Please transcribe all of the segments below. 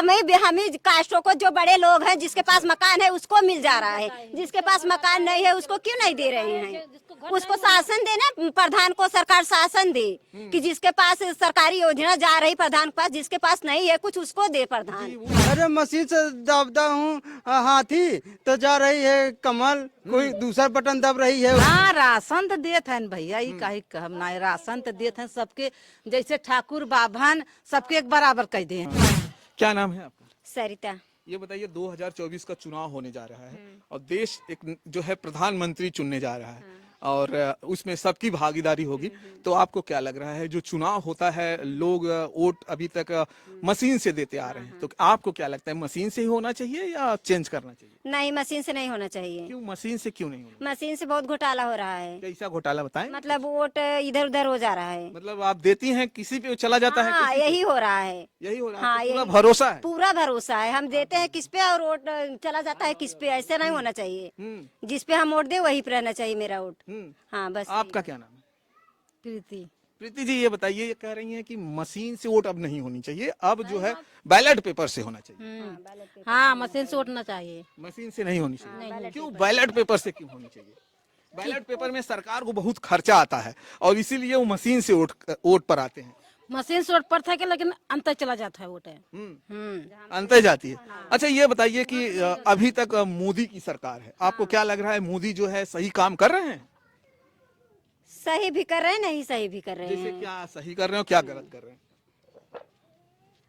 हमें कास्टों को, जो बड़े लोग हैं जिसके पास मकान है उसको मिल जा रहा है, जिसके पास मकान नहीं है उसको क्यों नहीं दे रहे हैं? उसको शासन दे ना, प्रधान को सरकार शासन दे कि जिसके पास सरकारी योजना जा रही प्रधान के पास, जिसके पास नहीं है कुछ उसको दे प्रधान। अरे मशीन से दबदा हूँ हाथी तो जा रही है कमल, कोई दूसरा बटन दब रही है। हाँ, राशन तो देत है भैया, ये काहे कहम ना, राशन तो देत है सबके, जैसे ठाकुर बाभन सबके एक बराबर कह दे। क्या नाम है आपका? सरिता। ये बताइए 2024 का चुनाव होने जा रहा है और देश एक जो है प्रधानमंत्री चुनने जा रहा है और उसमें सबकी भागीदारी होगी, तो आपको क्या लग रहा है जो चुनाव होता है लोग वोट अभी तक मशीन से देते आ रहे हैं, तो आपको क्या लगता है मशीन से ही होना चाहिए या चेंज करना चाहिए? नहीं, मशीन से नहीं होना चाहिए। क्यों मशीन से क्यों नहीं होना? मशीन से बहुत घोटाला हो रहा है। कैसा घोटाला बताएं? मतलब वोट इधर उधर हो जा रहा है। मतलब आप देती हैं किसी पे चला जाता है? हाँ, यही हो रहा है। यही हो रहा है? हाँ, तो पूरा यही भरोसा है? पूरा भरोसा है। हम देते हैं किस पे और वोट चला जाता है किस पे, ऐसे नहीं होना चाहिए। जिस पे हम वोट दे वही पे रहना चाहिए मेरा वोट। हाँ बस। आपका क्या नाम है? प्रीति। प्रीति जी, ये बताइए, ये कह रही हैं कि मशीन से वोट अब नहीं होनी चाहिए, अब जो है बैलेट पेपर से होना चाहिए। हाँ, मशीन से उठना चाहिए। मशीन से नहीं होनी चाहिए? क्यों बैलेट पेपर से क्यों होनी चाहिए? बैलेट पेपर में सरकार को बहुत खर्चा आता है और इसीलिए वो मशीन से वोट पर आते हैं। मशीन से वोट पड़ता है कि लेकिन अंतर चला जाता है वोट है। अंतर जाती है। अच्छा, ये बताइए कि अभी तक मोदी की सरकार है, आपको क्या लग रहा है मोदी जो है सही काम कर रहे हैं? सही भी कर रहे हैं, नहीं सही भी कर रहे जैसे हैं। क्या सही कर रहे हो, क्या गलत कर रहे हैं?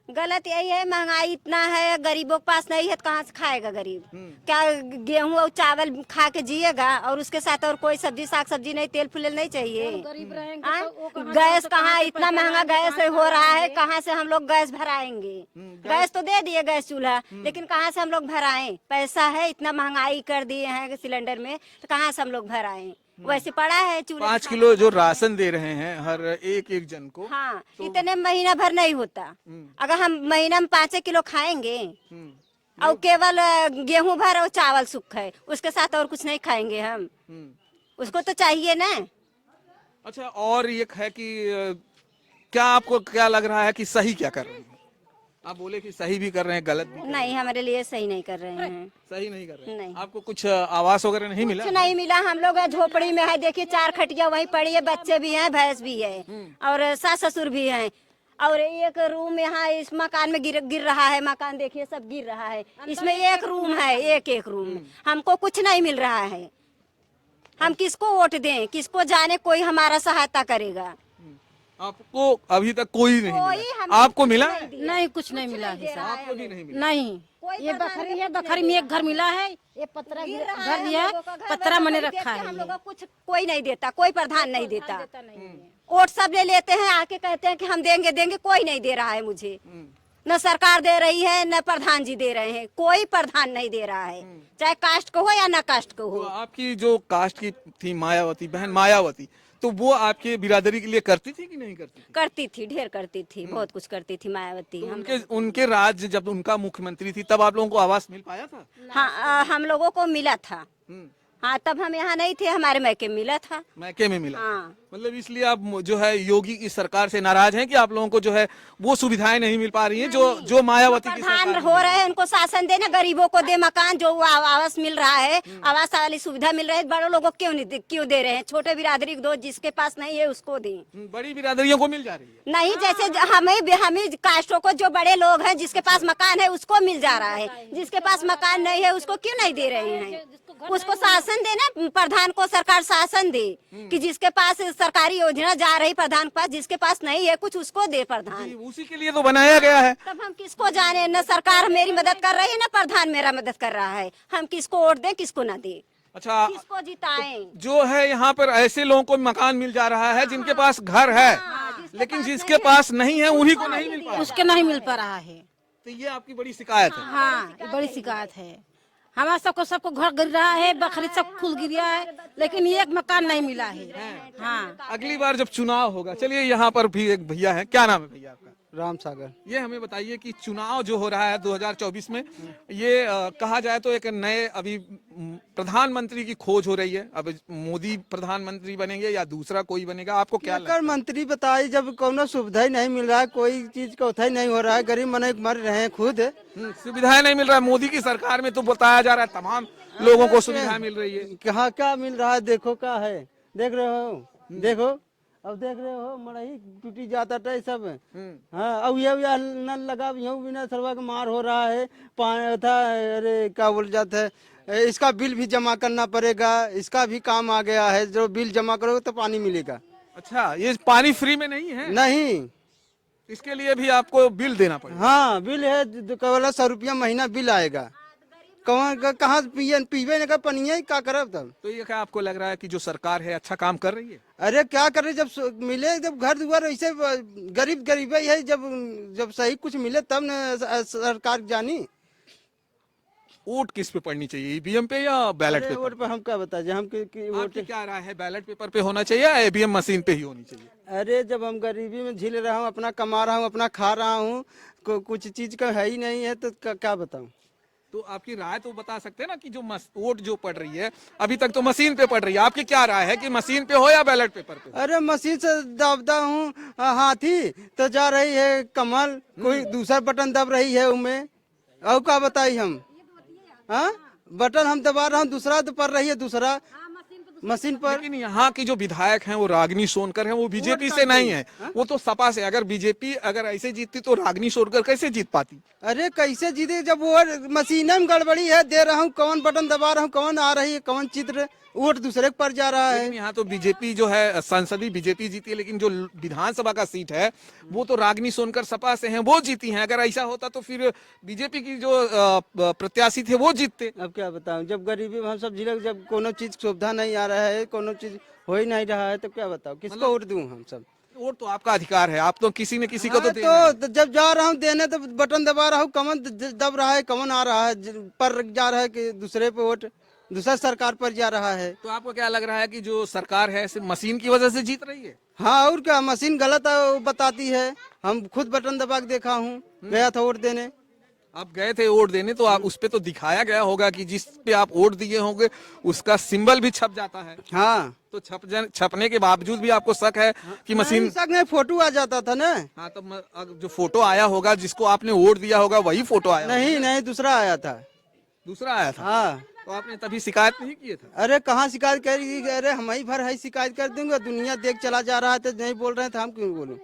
गलत यही है, महंगाई इतना है, गरीबों के पास नहीं है तो कहाँ से खाएगा गरीब? क्या गेहूं और चावल खा के जिएगा और उसके साथ और कोई सब्जी साग सब्जी नहीं, तेल फुलेल नहीं चाहिए? गरीब रहेंगे हाँ? तो गैस कहाँ, इतना महंगा गैस हो रहा है, कहाँ से हम लोग गैस भराएंगे? गैस तो दे दिए, गैस चूल्हा, लेकिन कहाँ से हम लोग भराएं? पैसा है, इतना महंगाई कर दिए हैं सिलेंडर में, तो कहाँ से हम लोग भराएं? वैसे पड़ा है चूल्हा। 5 किलो जो राशन दे रहे हैं हर एक एक जन को। हाँ, इतने महीना भर नहीं होता। अगर हम महीना में 5 किलो खाएंगे और केवल गेहूं भर और चावल सूखा है, उसके साथ और कुछ नहीं खाएंगे हम, उसको तो चाहिए ना। अच्छा, और ये है कि क्या आपको क्या लग रहा है कि सही क्या कर रहे हैं? आप बोले कि सही भी कर रहे हैं, गलत भी कर रहे नहीं, हमारे लिए सही नहीं कर रहे हैं। हैं। सही नहीं कर रहे हैं? नहीं। आपको कुछ आवास वगैरह नहीं मिला? कुछ नहीं मिला। हम लोग झोपड़ी में है, देखिए 4 खटिया वहीं पड़ी है, बच्चे भी हैं, भैंस भी है और सास ससुर भी हैं, और एक रूम यहाँ इस मकान में गिर रहा है। मकान देखिए सब गिर रहा है, इसमें एक रूम है, एक रूम। हमको कुछ नहीं मिल रहा है। हम किसको वोट दें, किसको जाने कोई हमारा सहायता करेगा? आपको अभी तक कोई नहीं कोई मिला? हमको आपको कुछ मिला? नहीं दिया। नहीं, कुछ नहीं मिला है साहब। आपको भी नहीं मिला? नहीं, कोई ये प्रधान बखरी है, नहीं बखरी में एक घर मिला है, ये पतरा गिर रहा घर है, दिया हम लोगों का घर पतरा में मैंने देख के रखा है। हम लोगों को कुछ कोई नहीं देता, कोई प्रधान नहीं देता। वोट सब ले लेते हैं, आके कहते हैं कि हम देंगे देंगे, कोई नहीं दे रहा है मुझे। न सरकार दे रही है, न प्रधान जी दे रहे हैं, कोई प्रधान नहीं दे रहा है, चाहे कास्ट को हो या न कास्ट को तो हो। आपकी जो कास्ट की थी मायावती बहन, मायावती, तो वो आपके बिरादरी के लिए करती थी कि नहीं करती थी? करती थी, ढेर करती थी, बहुत कुछ करती थी मायावती। तो हम उनके राज्य जब उनका मुख्यमंत्री थी तब आप लोगों को आवास मिल पाया था? हाँ, हम लोगों को मिला था। हाँ, तब हम यहाँ नहीं थे, हमारे मैके में मिला था। मैके में मिला? हाँ। मतलब इसलिए आप जो है योगी की सरकार से नाराज हैं कि आप लोगों को जो है वो सुविधाएं नहीं मिल पा रही हैं जो मायावती की प्रधान सरकार हो रहे हैं, उनको शासन देना, गरीबों को दे मकान, जो वो आवास मिल रहा है, आवास वाली सुविधा मिल रही है, बड़ों लोगों को क्यों दे रहे हैं? छोटे बिरादरी को दो, जिसके पास नहीं है उसको दें। बड़ी बिरादरियों को मिल जा रही है? नहीं, जैसे हमें कास्टों को, जो बड़े लोग हैं जिसके पास मकान है उसको मिल जा रहा है, जिसके पास मकान नहीं है उसको क्यों नहीं दे रहे हैं? उसको शासन देना, प्रधान को सरकार शासन दे कि जिसके पास सरकारी योजना जा रही प्रधान के पास, जिसके पास नहीं है कुछ उसको दे प्रधान। जी, उसी के लिए तो बनाया गया है। तब हम किसको जाने? न सरकार मेरी मदद कर रही है, न प्रधान मेरा मदद कर रहा है। हम किसको वोट दें, किसको ना दें, अच्छा, किसको जिताएं? जो है यहाँ पर ऐसे लोगों को मकान मिल जा रहा है जिनके पास घर है, लेकिन जिसके पास नहीं है उन्हीं को नहीं मिल पा रहा। उसके नहीं मिल पा रहा है। तो ये आपकी बड़ी शिकायत है? हाँ, ये बड़ी शिकायत है। हमारा सबको घर गिर रहा है, बकरी सब खुल गिर रहा है, लेकिन एक मकान नहीं मिला है। हाँ, अगली बार जब चुनाव होगा, चलिए यहाँ पर भी एक भैया है, क्या नाम है भैया आपका? राम सागर। ये हमें बताइए कि चुनाव जो हो रहा है 2024 में, ये कहा जाए तो एक नए अभी प्रधानमंत्री की खोज हो रही है। अब मोदी प्रधानमंत्री बनेंगे या दूसरा कोई बनेगा, आपको क्या लगता कर मंत्री बताई, जब कोनो सुविधा ही नहीं मिल रहा है, कोई चीज का उठाई नहीं हो रहा है, गरीब मन मर रहे हैं खुद। है? सुविधाएं नहीं मिल रहा है। मोदी की सरकार में तो बताया जा रहा है तमाम लोगों को सुविधा मिल रही है। कहाँ क्या मिल रहा है, देखो क्या है, देख रहे हो, देखो अब देख रहे हो, मड़ही टूटी जाता था सब। हाँ, अब ये नल लगा यूं बिना सरवा का मार हो रहा है, पानी था, अरे क्या बोल जाता है, इसका बिल भी जमा करना पड़ेगा, इसका भी काम आ गया है, जो बिल जमा करोगे तो पानी मिलेगा। अच्छा, ये पानी फ्री में नहीं है? नहीं, इसके लिए भी आपको बिल देना पड़ेगा। हाँ बिल है, केवल 100 रुपया महीना बिल आएगा। कहाँ पीवे नहीं का पनिया क्या करब तब। तो ये क्या आपको लग रहा है कि जो सरकार है अच्छा काम कर रही है? अरे क्या करे, जब मिले, जब घर दुआर ऐसे गरीब गरीब ही है, जब सही कुछ मिले तब न सरकार जानी। वोट किस पे पड़नी चाहिए, ईवीएम पे या बैलेट पेपर? वोट पर हम क्या बता हम वोट। आपकी क्या राय है, बैलेट पेपर पे होना चाहिए या ईवीएम मशीन पे ही होनी चाहिए? अरे जब हम गरीबी में झील रहा हूँ, अपना कमा रहा हूँ, अपना खा रहा हूँ, कुछ चीज का है ही नहीं है, तो क्या बताऊँ। तो आपकी राय तो बता सकते हैं ना कि जो वोट जो पड़ रही है अभी तक तो मशीन पे पड़ रही है, आपकी क्या राय है कि मशीन पे हो या बैलेट पेपर पे? अरे मशीन से दबदा हूँ हाथी तो जा रही है कमल, कोई दूसरा बटन दब रही है उनमें, और क्या बताई हम। हाँ, बटन हम दबा रहा हूँ, दूसरा तो पड़ रही है, दूसरा मशीन पर। लेकिन यहाँ की जो विधायक हैं वो रागिनी सोनकर हैं, वो बीजेपी से नहीं है, वो तो सपा से। अगर बीजेपी अगर ऐसे जीतती तो रागिनी सोनकर कैसे जीत पाती? अरे कैसे जीते, जब वो मशीन में गड़बड़ी है, दे रहा हूँ कौन बटन दबा रहा हूँ, कौन आ रही है, कौन चित्र, वोट दूसरे के पर जा रहा है। लेकिन यहाँ तो बीजेपी जो है, संसदीय बीजेपी जीती है, लेकिन जो विधानसभा का सीट है वो तो रागिनी सोनकर सपा से हैं, वो जीती हैं। अगर ऐसा होता तो फिर बीजेपी की जो प्रत्याशी थे वो जीतते। अब क्या बताऊं, जब गरीबी में हम सब जिले, जब कोनो चीज सुविधा नहीं आ रहा है, कोनो चीज हो ही नहीं रहा है, तो क्या बताऊं, किसको वोट दूं हम सब। वोट तो आपका अधिकार है, आप तो किसी न किसी को तो देना है। तो जब जा रहा हूँ देने, तो बटन दबा रहा हूँ, कौन दब रहा है, कौन आ रहा है, पर जा रहा है कि दूसरे पे वोट, दूसरा सरकार पर जा रहा है। तो आपको क्या लग रहा है कि जो सरकार है सिर्फ मशीन की वजह से जीत रही है? हाँ, और क्या, मशीन गलत बताती है, हम खुद बटन दबा के देखा हूँ, गया था वोट देने। आप गए थे वोट देने, तो आप उस पे तो दिखाया गया होगा कि जिस पे आप वोट दिए होंगे उसका सिंबल भी छप जाता है। हाँ, तो छपने के बावजूद भी आपको शक है कि मशीन? शक नहीं, फोटो आ जाता था ना। हाँ, तो जो फोटो आया होगा, जिसको आपने वोट दिया होगा वही फोटो आया नहीं नहीं, दूसरा आया था। दूसरा आया था? हाँ। तो आपने तभी शिकायत नहीं किए थे? अरे कहाँ शिकायत करी, अरे हम ही भर है शिकायत कर देंगे, दुनिया देख चला जा रहा है तो नहीं बोल रहे थे, हम क्यों बोलूं।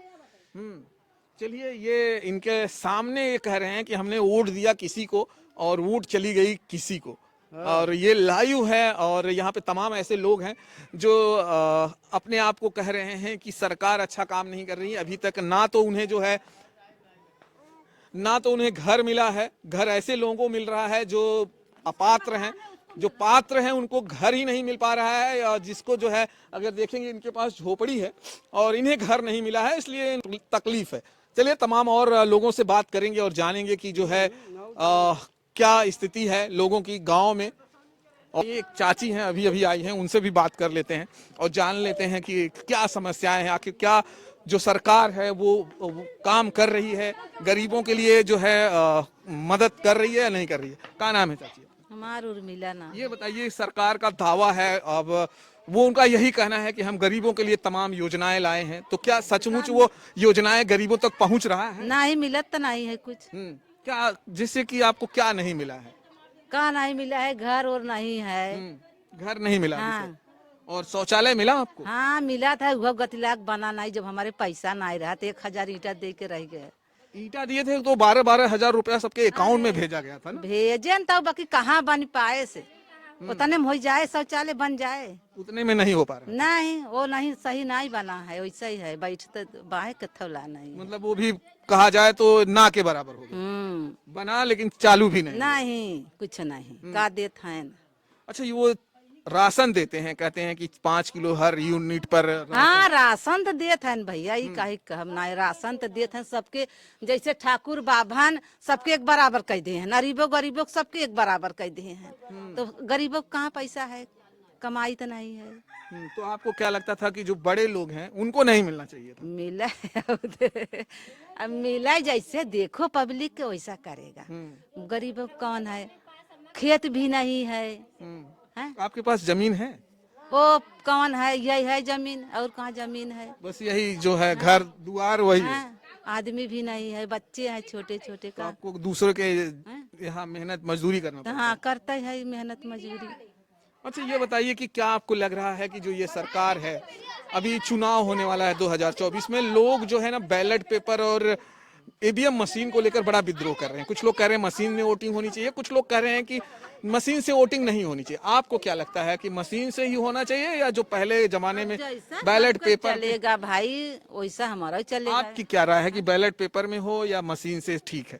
चलिए, ये इनके सामने ये कह रहे हैं कि हमने वोट दिया किसी को और वोट चली गई किसी को, और ये लाइव है। और यहाँ पे तमाम ऐसे लोग हैं जो अपने आप को कह रहे हैं कि सरकार अच्छा काम नहीं कर रही। अभी तक ना तो उन्हें जो है, ना तो उन्हें घर मिला है, घर ऐसे लोगों को मिल रहा है जो अपात्र हैं, जो पात्र हैं उनको घर ही नहीं मिल पा रहा है, या जिसको जो है अगर देखेंगे इनके पास झोपड़ी है और इन्हें घर नहीं मिला है, इसलिए तकलीफ है। चलिए तमाम और लोगों से बात करेंगे और जानेंगे कि जो है क्या स्थिति है लोगों की गांव में। और ये एक चाची हैं, अभी अभी आई हैं, उनसे भी बात कर लेते हैं और जान लेते हैं कि क्या समस्याएं हैं, आखिर क्या जो सरकार है वो काम कर रही है, गरीबों के लिए जो है मदद कर रही है या नहीं कर रही है। क्या नाम है चाची? हमारा उर्मिला ना। ये बताइए, सरकार का दावा है, अब वो उनका यही कहना है कि हम गरीबों के लिए तमाम योजनाएं लाए हैं, तो क्या सचमुच वो योजनाएं गरीबों तक पहुंच रहा है? नहीं मिलत तो नहीं है कुछ। क्या, जिससे कि आपको क्या नहीं मिला है? कहाँ नहीं मिला है, घर और नहीं है। घर नहीं मिला? हाँ। और शौचालय मिला आपको? हाँ मिला था, वह गतिलाक बना नहीं, जब हमारे पैसा नहीं रहा तो 1000 ईटा दे के रह गए। ईटा दिए थे तो 12-12 हजार रुपया सबके अकाउंट में भेजा गया था ना? भेजे तो बाकी कहाँ बन पाए से, उतने में हो जाए, शौचालय बन जाए, उतने में नहीं हो पा रहा। नहीं वो नहीं सही नहीं बना है, वैसा ही है, बैठते बाहे कथौला नहीं। मतलब वो भी कहा जाए तो ना के बराबर हो गया, बना लेकिन चालू भी नहीं। नहीं कुछ नहीं का देते हैं। अच्छा, ये वो राशन देते हैं, कहते हैं कि 5 किलो हर यूनिट पर। हाँ राशन तो देते हैं भैया, ये कही कहम ना, राशन तो देते हैं सबके, जैसे ठाकुर बाभन सबके एक बराबर कह दिए हैं, गरीबों गरीबों सबके एक बराबर कह दिए हैं। तो गरीबों को कहाँ पैसा है, कमाई तो नहीं है। तो आपको क्या लगता था कि जो बड़े लोग हैं उनको नहीं मिलना चाहिए था? मिला है अब मिला जैसे देखो पब्लिक के वैसा करेगा। गरीब कौन है, खेत भी नहीं है, हैं? आपके पास जमीन है? वो कौन है, यही है जमीन, और कहाँ जमीन है। बस यही जो है घर दुआर वही है। हाँ, आदमी भी नहीं है, बच्चे हैं छोटे छोटे तो का। आपको दूसरे के यहाँ मेहनत मजदूरी करना तो पड़ता हाँ करता है मेहनत मजदूरी। है। अच्छा ये बताइए कि क्या आपको लग रहा है कि जो ये सरकार है, अभी चुनाव होने वाला है 2024 में, लोग जो है ना बैलेट पेपर और ईवीएम मशीन को लेकर बड़ा विद्रोह कर रहे हैं। कुछ लोग कह रहे हैं मशीन में वोटिंग होनी चाहिए, कुछ लोग कह रहे हैं कि मशीन से वोटिंग नहीं होनी चाहिए। आपको क्या लगता है कि मशीन से ही होना चाहिए या जो पहले जमाने में जैसा बैलेट सबका पेपर? चलेगा भाई, वैसा हमारा चलेगा। आपकी क्या राय है कि बैलेट पेपर में हो या मशीन से ठीक है?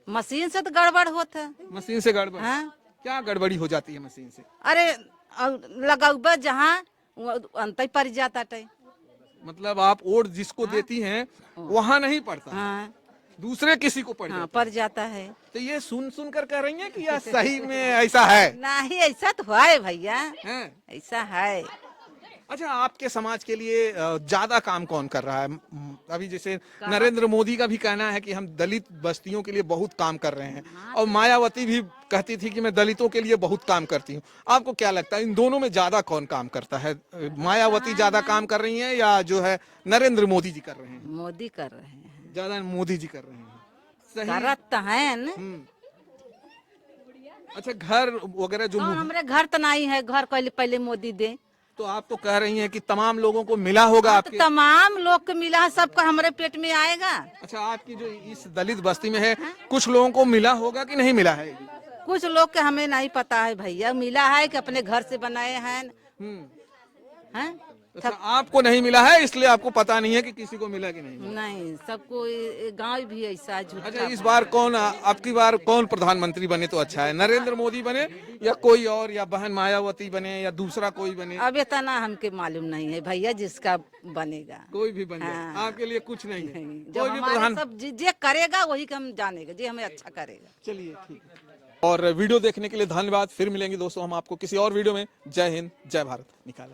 मशीन से तो गड़बड़ होता है। मशीन से गड़बड़? हाँ? क्या गड़बड़ी हो जाती है मशीन से? अरे लगौबा जहाँ अंत पड़ जाता है। मतलब आप वोट जिसको देती हैं वहाँ नहीं पड़ता, हाँ दूसरे किसी को पड़ हाँ जाता पड़ जाता है। है। तो ये सुन सुन कर कह रही हैं कि या सही में ऐसा है? नहीं ऐसा तो है भैया, हैं? ऐसा है। अच्छा आपके समाज के लिए ज्यादा काम कौन कर रहा है? अभी जैसे नरेंद्र मोदी का भी कहना है कि हम दलित बस्तियों के लिए बहुत काम कर रहे हैं, और मायावती भी कहती थी कि मैं दलितों के लिए बहुत काम करती हूँ। आपको क्या लगता है इन दोनों में ज्यादा कौन काम करता है? मायावती ज्यादा काम कर रही हैं या जो है नरेंद्र मोदी जी कर रहे हैं? मोदी कर रहे हैं। ज्यादा मोदी जी कर रहे हैं। सही। करत तो है न। अच्छा घर वगैरह जो और हमरे घर तो नहीं है, घर पहले पहले मोदी दे। तो आप तो कह रही हैं कि तमाम लोगों को मिला होगा तो आपके? तमाम लोग को मिला है, सबका हमारे पेट में आएगा। अच्छा आपकी जो इस दलित बस्ती में है कुछ लोगों को मिला होगा कि नहीं मिला है? कुछ लोग के हमें नहीं पता है भैया, मिला है कि अपने घर से बनाए हैं। हैं? अच्छा आपको नहीं मिला है इसलिए आपको पता नहीं है कि किसी को मिला कि नहीं? नहीं, सबको गांव भी ऐसा झूठा। अच्छा इस बार कौन, आपकी बार कौन प्रधानमंत्री बने तो अच्छा है? नरेंद्र मोदी बने या कोई और, या बहन मायावती बने या दूसरा कोई बने? अब इतना हमके मालूम नहीं है भैया, जिसका बनेगा। कोई भी बन जाए हाँ। आपके लिए कुछ नहीं है? जो कोई भी हमारे प्रधान? सब जे करेगा वही का हम जानेगा, जे हमें अच्छा करेगा। चलिए ठीक है। और वीडियो देखने के लिए धन्यवाद। फिर मिलेंगे दोस्तों हम आपको किसी और वीडियो में। जय हिंद, जय भारत। निकाला।